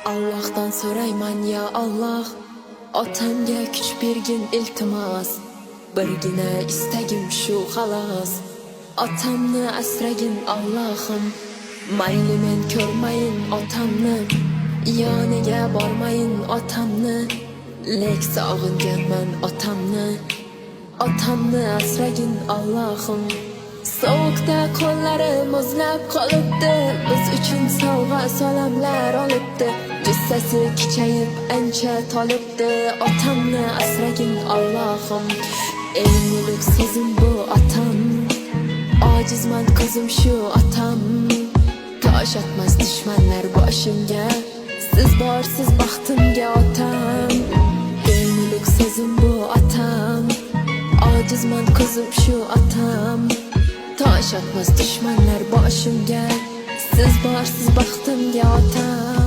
Allah'tan so'rayman ya Allah, otamga kuch bergin iltimos. Birgina istagim shu xolos, otamni asragin Allohim. Mayli men ko'rmayin otamni, yoniga bormayin otamni, lek sog'inganman otamni. Otamni asragin Allohim. Sovuqda qo'llari muzlab qolibdi, biz uchun sovg'a salomlar olibdi. Jussasi kichayib ancha tolibdi, otamni asragin Allohim. Eng ulug' so'zim bu otam, ojizman ko'zim shu otam. Tosh otmas dushmanlar boshimga, siz borsiz baxtimga otam. Eng ulug' so'zim bu otam, ojizman ko'zim shu otam. Tosh otmas dushmanlar boshimga, siz borsiz baxtimga otam.